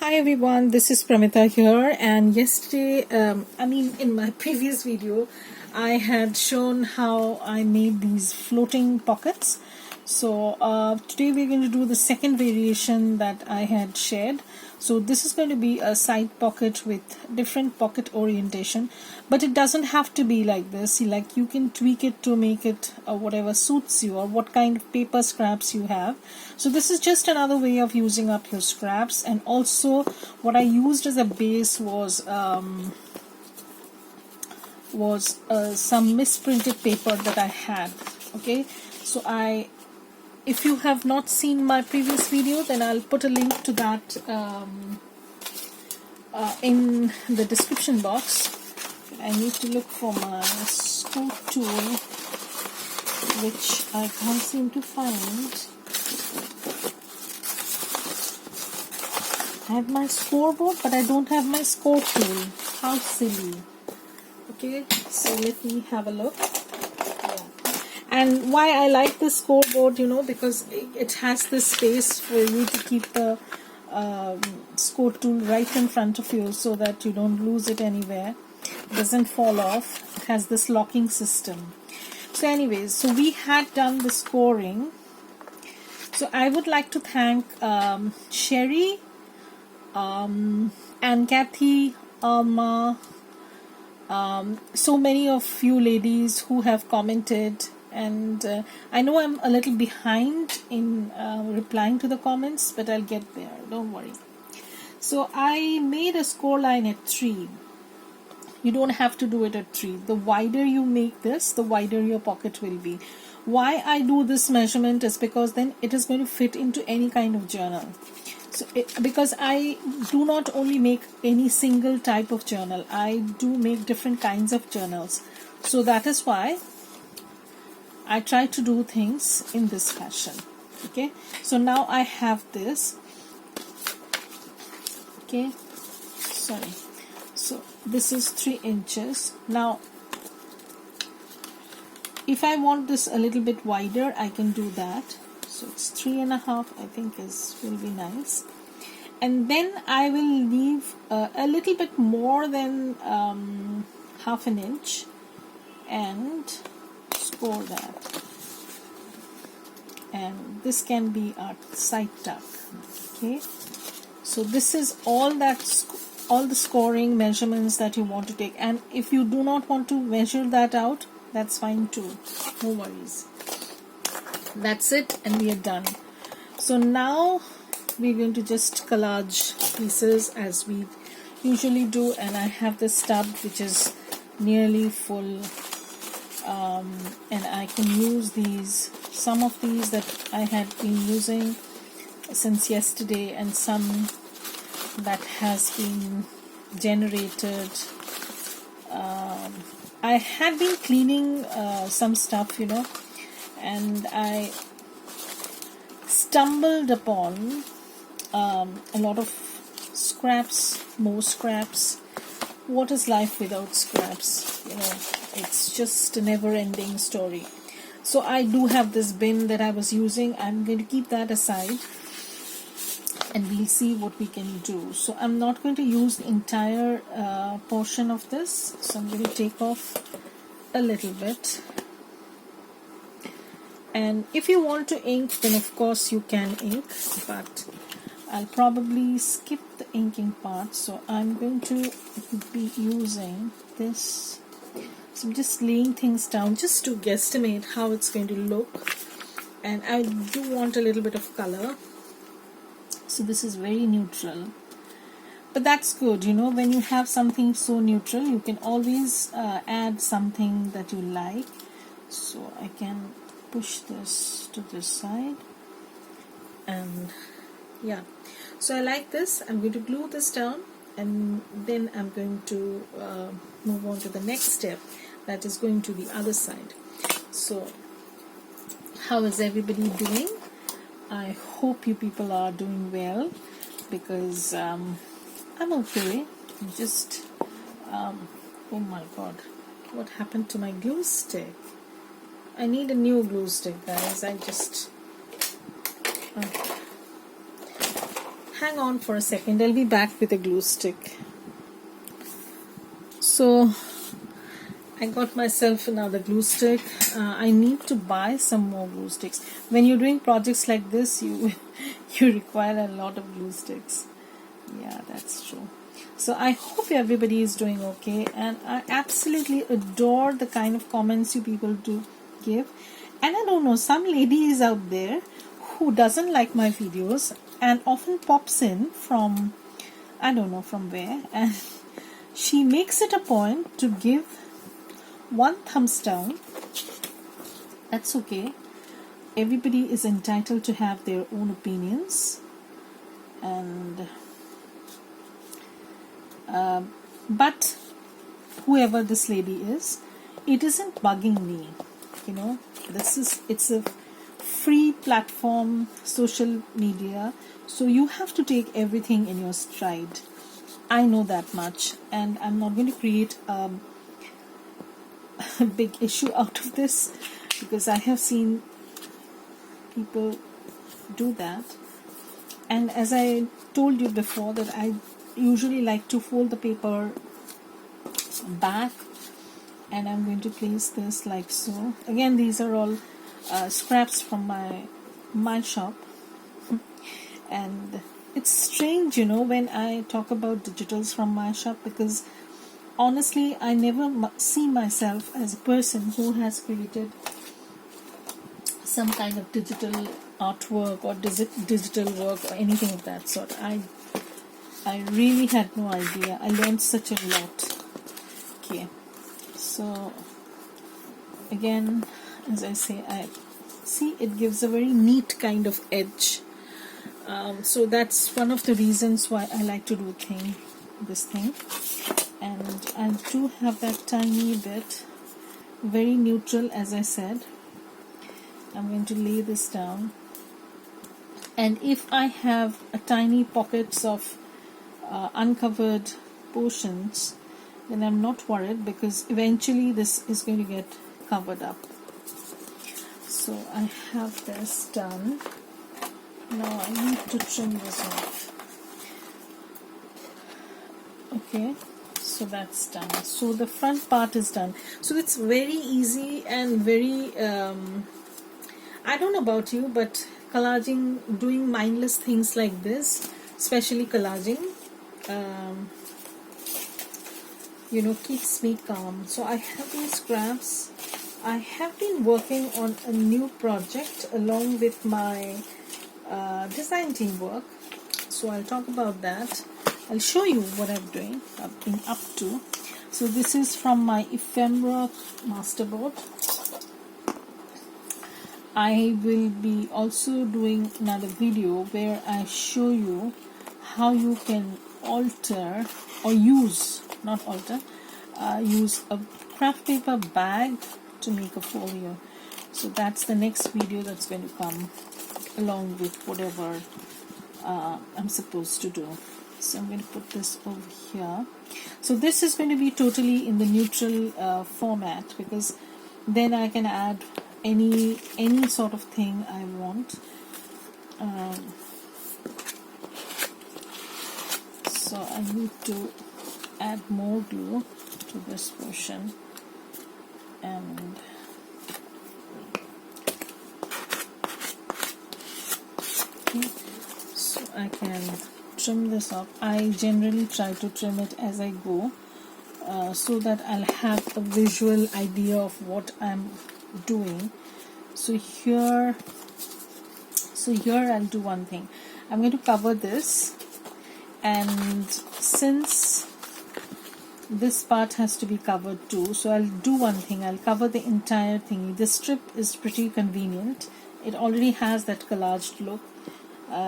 Hi everyone, this is Pramita here, and yesterday, in my previous video, I had shown how I made these floating pockets. So today we're going to do the second variation that I had shared. So this is going to be a side pocket with different pocket orientation, but it doesn't have to be like this. Like, you can tweak it to make it whatever suits you or what kind of paper scraps you have. So this is just another way of using up your scraps. And also what I used as a base was some misprinted paper that I had. Okay, so if you have not seen my previous video, then I'll put a link to that in the description box. I need to look for my scoop tool, which I can't seem to find. I have my scoreboard, but I don't have my score tool. How silly. Okay, so let me have a look. And why I like the scoreboard, because it has this space for you to keep the score tool right in front of you so that you don't lose it anywhere. It doesn't fall off. It has this locking system. So anyways, so we had done the scoring. So I would like to thank Sherry, and Kathy, Alma, so many of you ladies who have commented. And I know I'm a little behind in replying to the comments, but I'll get there, don't worry. So I made a score line at 3. You don't have to do it at 3. The wider you make this, the wider your pocket will be. Why I do this measurement is because then it is going to fit into any kind of journal. So because I do not only make any single type of journal, I do make different kinds of journals. So that is why I try to do things in this fashion. Okay, so now I have this. Okay, sorry. So this is 3 inches. Now, if I want this a little bit wider, I can do that. So it's 3.5. I think will be nice. And then I will leave a little bit more than half an inch and score that. And this can be our side tuck. Okay, so this is all the scoring measurements that you want to take. And if you do not want to measure that out, that's fine too, no worries. That's it, and we are done. So now we're going to just collage pieces as we usually do. And I have this tub which is nearly full, and I can use some of these that I had been using since yesterday, and some that has been generated. I had been cleaning some stuff, and I stumbled upon a lot of scraps, more scraps. What is life without scraps? It's just a never-ending story. So I do have this bin that I was using. I'm going to keep that aside, and we'll see what we can do. So I'm not going to use the entire portion of this. So I'm going to take off a little bit. And if you want to ink, then of course you can ink, but I'll probably skip the inking part. So I'm going to be using this. So I'm just laying things down just to guesstimate how it's going to look. And I do want a little bit of color. So this is very neutral. But that's good, when you have something so neutral, you can always add something that you like. So I can push this to this side. And yeah. So I like this. I'm going to glue this down, and then I'm going to move on to the next step, that is going to the other side. So how is everybody doing? I hope you people are doing well, because I'm okay. Just oh my god, what happened to my glue stick? I need a new glue stick, guys. I just hang on for a second. I'll be back with a glue stick. So I got myself another glue stick. I need to buy some more glue sticks. When you're doing projects like this, you require a lot of glue sticks. Yeah, that's true. So I hope everybody is doing okay, and I absolutely adore the kind of comments you people do give. And I don't know, some lady is out there who doesn't like my videos and often pops in from, I don't know from where, and she makes it a point to give one thumbs down. That's okay. Everybody is entitled to have their own opinions, and but whoever this lady is, it isn't bugging me. You know, it's a free platform, social media, so you have to take everything in your stride. I know that much, and I'm not going to create a big issue out of this, because I have seen people do that. And as I told you before, that I usually like to fold the paper back, and I'm going to place this like so. Again, these are all scraps from my shop. And it's strange, you know, when I talk about digitals from my shop, because honestly I never see myself as a person who has created some kind of digital artwork or digital work or anything of that sort. I really had no idea. I learned such a lot. Okay, so again, as I say, I see it gives a very neat kind of edge. So that's one of the reasons why I like to do this thing. And I do have that tiny bit, very neutral, as I said. I'm going to lay this down, and if I have a tiny pockets of uncovered portions, then I'm not worried, because eventually this is going to get covered up. So I have this done. Now I need to trim this off. Okay, so that's done. So the front part is done. So it's very easy and very I don't know about you, but collaging, doing mindless things like this, especially collaging, you know, keeps me calm. So I have these scraps. I have been working on a new project along with my design team work, so I'll talk about that. I'll show you what I'm doing, I've been up to. So this is from my EPHEMERA masterboard. I will be also doing another video where I show you how you can alter or use, not alter, use a craft paper bag to make a folio. So that's the next video that's going to come along with whatever I'm supposed to do. So I'm going to put this over here. So this is going to be totally in the neutral format, because then I can add any sort of thing I want. So I need to add more glue to this portion, and okay, so I can trim this up. I generally try to trim it as I go, so that I'll have a visual idea of what I'm doing. So here I'll do one thing. I'm going to cover this, and since this part has to be covered too, so I'll do one thing. I'll cover the entire thing. This strip is pretty convenient. It already has that collaged look.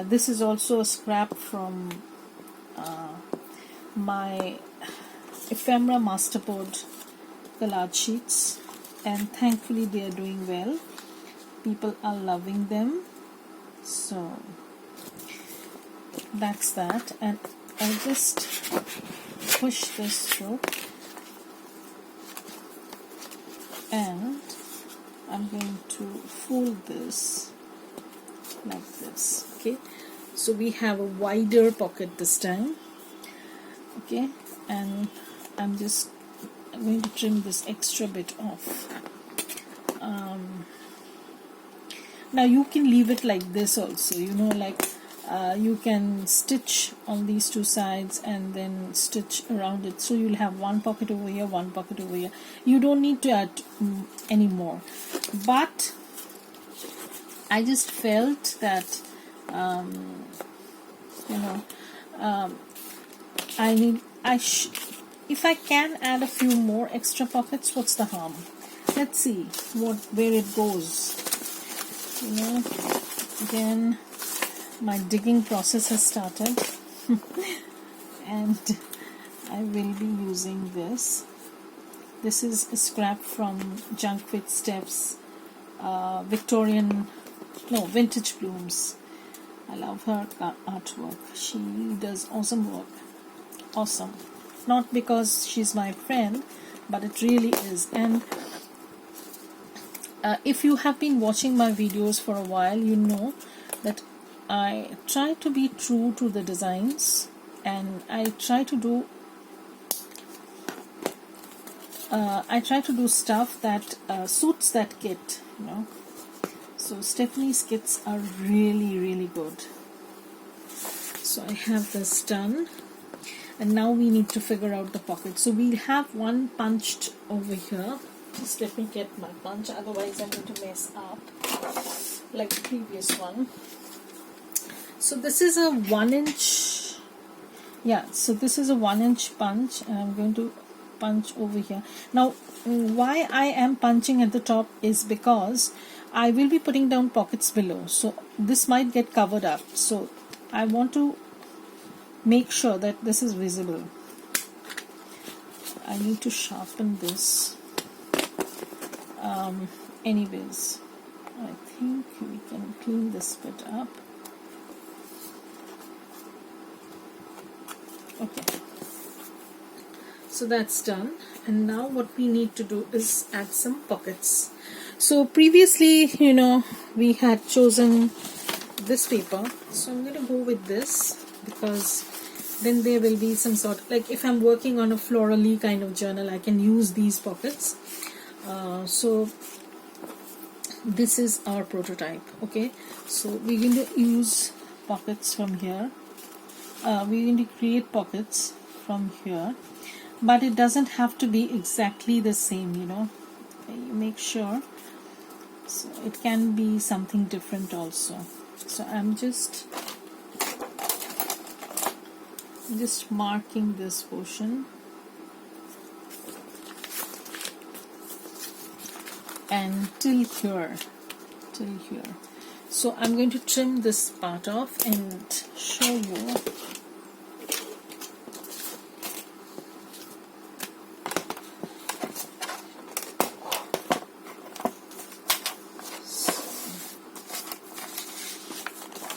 This is also a scrap from my ephemera masterboard collage sheets, and thankfully they are doing well. People are loving them. So that's that, and I'll just push this through, and I'm going to fold this like this. Okay, So we have a wider pocket this time. Okay, and I'm going to trim this extra bit off. Now you can leave it like this also, you know, like you can stitch on these two sides and then stitch around it, so you'll have one pocket over here, one pocket over here. You don't need to add any more, but I just felt that you know, if I can add a few more extra pockets, what's the harm? Let's see where it goes. You know, again, my digging process has started, and I will be using this. This is a scrap from Junk with Steph's Vintage Blooms. I love her artwork. She does awesome work. Awesome. Not because she's my friend, but it really is. And if you have been watching my videos for a while, you know that I try to be true to the designs, and I try to do stuff that suits that kit, you know. So Stephanie's kits are really, really good. So I have this done, and now we need to figure out the pocket. So we'll have one punched over here. Just let me get my punch, otherwise I'm going to mess up like the previous one. So this is a 1 inch, yeah, so this is a 1 inch punch, and I'm going to punch over here. Now why I am punching at the top is because I will be putting down pockets below, so this might get covered up, so I want to make sure that this is visible. I need to sharpen this. Anyways, I think we can clean this bit up. Okay, so that's done, and now what we need to do is add some pockets. So previously, you know, we had chosen this paper, so I'm going to go with this, because then there will be some sort, like if I'm working on a floral-y kind of journal, I can use these pockets. So this is our prototype. Okay, so we're going to use pockets from here. We're going to create pockets from here, but it doesn't have to be exactly the same, you know. You make sure, so it can be something different also. So I'm just marking this portion, and till here. So I'm going to trim this part off and show you.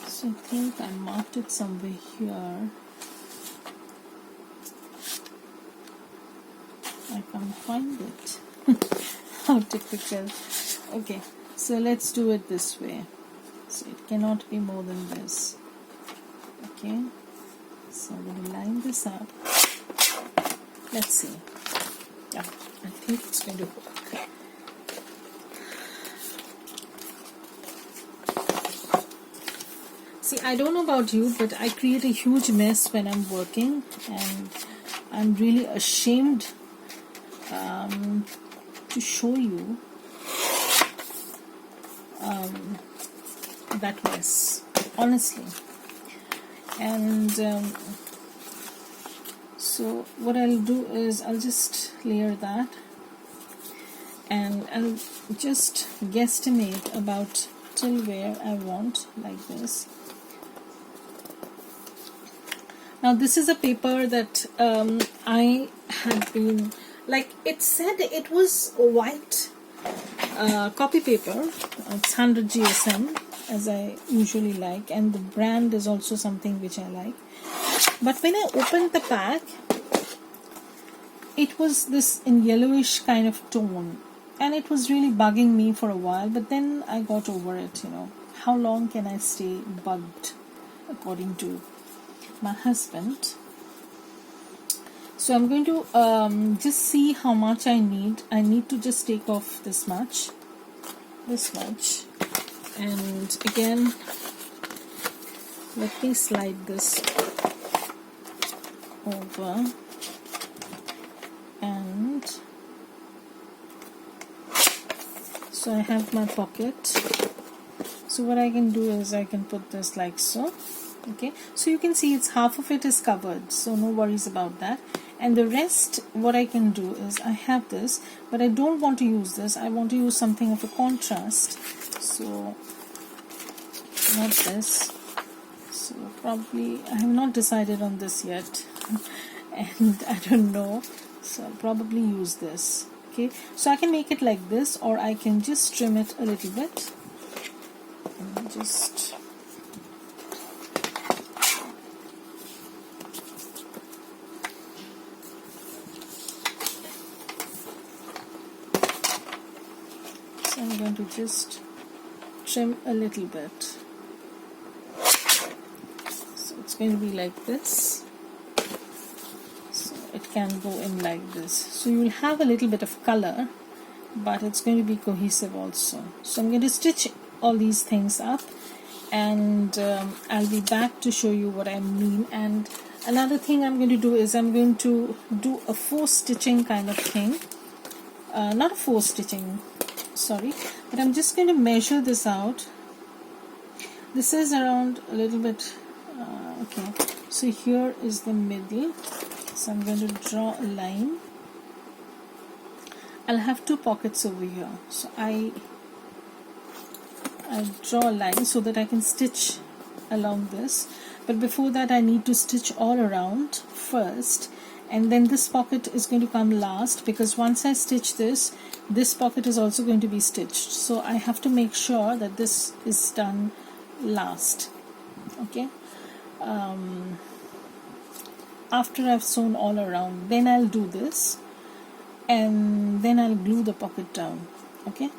So I think I marked it somewhere here. I can't find it. How typical. Okay, so let's do it this way. So it cannot be more than this. Okay, so I'm going to line this up. Let's see. Yeah, I think it's going to work. See, I don't know about you, but I create a huge mess when I'm working, and I'm really ashamed to show you that mess, honestly. And so what I'll do is I'll just layer that, and I'll just guesstimate about till where I want, like this. Now this is a paper that I had been, like it said it was white copy paper. It's 100 GSM, as I usually like, and the brand is also something which I like. But when I opened the pack, it was this in yellowish kind of tone, and it was really bugging me for a while, but then I got over it, you know. How long can I stay bugged? according to my husband. So I'm going to just see how much I need. I need to just take off this much, and again let me slide this over, and so I have my pocket. So what I can do is I can put this like so. Okay, so you can see it's half of it is covered, so no worries about that. And the rest, what I can do is I have this, but I don't want to use this. I want to use something of a contrast. So not this. So probably I have not decided on this yet, and I don't know. So I'll probably use this. Okay, so I can make it like this, or I can just trim it a little bit. And just I'm going to just trim a little bit. So it's going to be like this. So it can go in like this. So you will have a little bit of color, but it's going to be cohesive also. So I'm going to stitch all these things up, and I'll be back to show you what I mean. And another thing I'm going to do is I'm going to do a 4 stitching kind of thing. Not a 4 stitching, sorry, but I'm just going to measure this out. This is around a little bit okay, so here is the middle, so I'm going to draw a line. I'll have 2 pockets over here, so I draw a line so that I can stitch along this, but before that I need to stitch all around first, and then this pocket is going to come last, because once I stitch this pocket is also going to be stitched, so I have to make sure that this is done last. Okay, after I've sewn all around, then I'll do this, and then I'll glue the pocket down. Okay,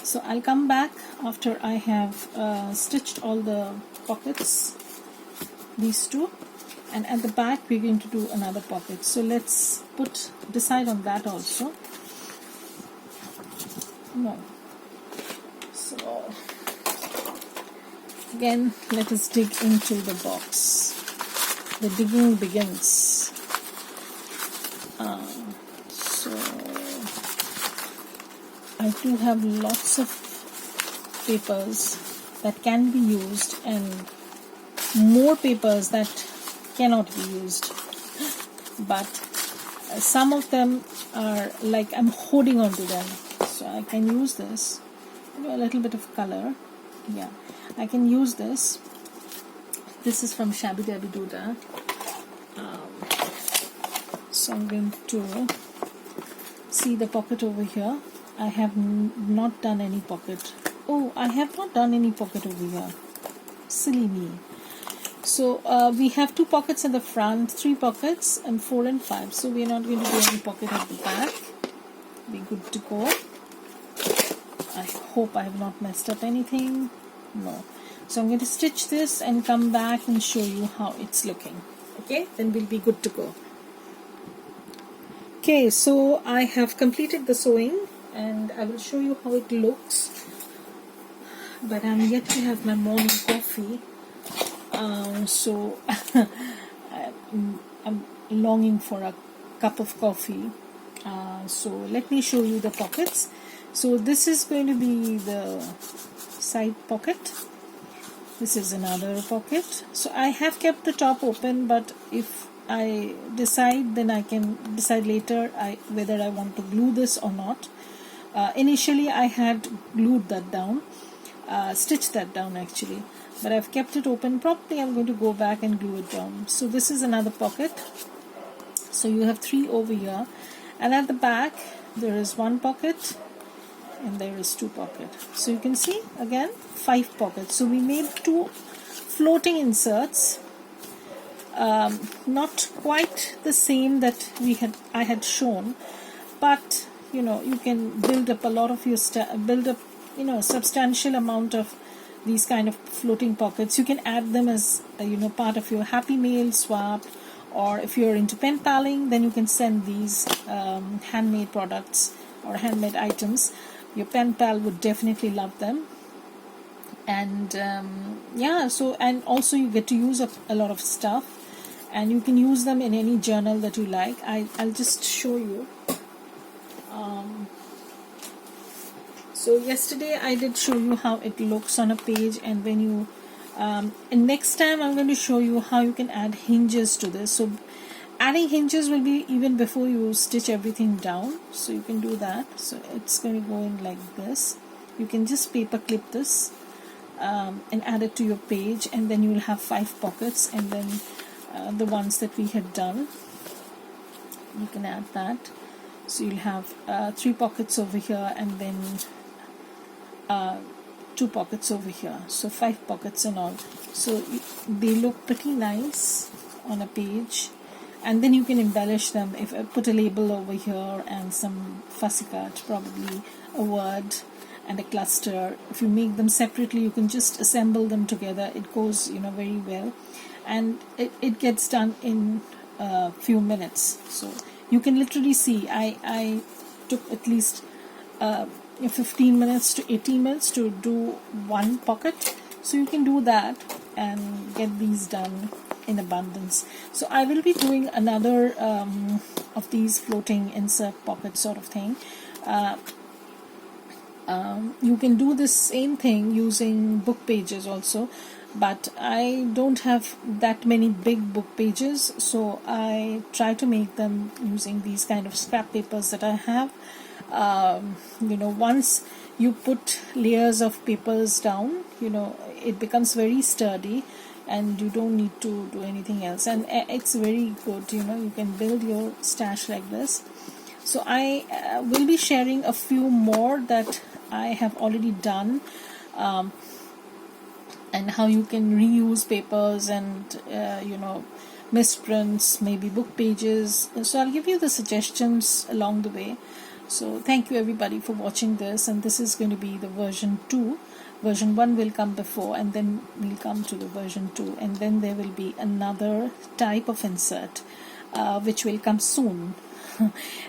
so I'll come back after I have stitched all the pockets, these 2, and at the back we're going to do another pocket. So let's decide on that also. No. So again, let us dig into the box. The digging begins. So I do have lots of papers that can be used, and more papers that cannot be used, but some of them are like I'm holding on to them. So I can use this, a little bit of color. Yeah, I can use this. This is from Shabby Dabby Doodah. So I'm going to see the pocket over here. I have not done any pocket. Oh, I have not done any pocket over here. Silly me. So we have 2 pockets at the front, 3 pockets, and 4 and 5. So we are not going to do any pocket at the back. Be good to go. I hope I have not messed up anything. No. So I'm going to stitch this and come back and show you how it's looking. Okay, then we'll be good to go. Okay, so I have completed the sewing, and I will show you how it looks. But I'm yet to have my morning coffee. So I'm longing for a cup of coffee. So let me show you the pockets. So this is going to be the side pocket. This is another pocket. So I have kept the top open, but if I decide, then I can decide later whether I want to glue this or not. Initially I had glued that down, stitched that down actually, but I've kept it open. Probably I'm going to go back and glue it down. So this is another pocket. So you have 3 over here, and at the back there is 1 pocket, and there is 2 pockets. So you can see again 5 pockets. So we made 2 floating inserts, not quite the same that I had shown, but you know, you can build up a lot of your substantial amount of these kind of floating pockets. You can add them as part of your Happy Mail swap, or if you're into pen paling, then you can send these handmade products or handmade items. Your pen pal would definitely love them. And yeah, so, and also you get to use a lot of stuff, and you can use them in any journal that you like. I'll just show you. So yesterday I did show you how it looks on a page, and when you and next time I'm going to show you how you can add hinges to this. So adding hinges will be even before you stitch everything down, so you can do that. So it's going to go in like this. You can just paper clip this and add it to your page, and then you'll have 5 pockets, and then the ones that we had done, you can add that. So you'll have 3 pockets over here, and then 2 pockets over here, so 5 pockets in all. So they look pretty nice on a page, and then you can embellish them. If I put a label over here and some fussy cut, probably a word and a cluster. If you make them separately, you can just assemble them together. It goes very well, and it gets done in a few minutes. So you can literally see I took at least 15 minutes to 18 minutes to do 1 pocket. So you can do that and get these done in abundance. So I will be doing another of these floating insert pocket sort of thing. You can do the same thing using book pages also, but I don't have that many big book pages, so I try to make them using these kind of scrap papers that I have. Once you put layers of papers down, it becomes very sturdy, and you don't need to do anything else, and it's very good. You can build your stash like this. So I will be sharing a few more that I have already done, and how you can reuse papers and misprints, maybe book pages. So I'll give you the suggestions along the way. So thank you everybody for watching this, and this is going to be the version 2. Version 1 will come before, and then we'll come to the version 2, and then there will be another type of insert which will come soon.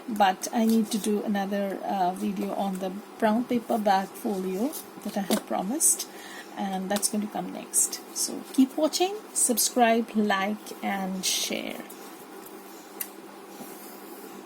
But I need to do another video on the brown paper bag folio that I had promised, and that's going to come next. So keep watching, subscribe, like and share.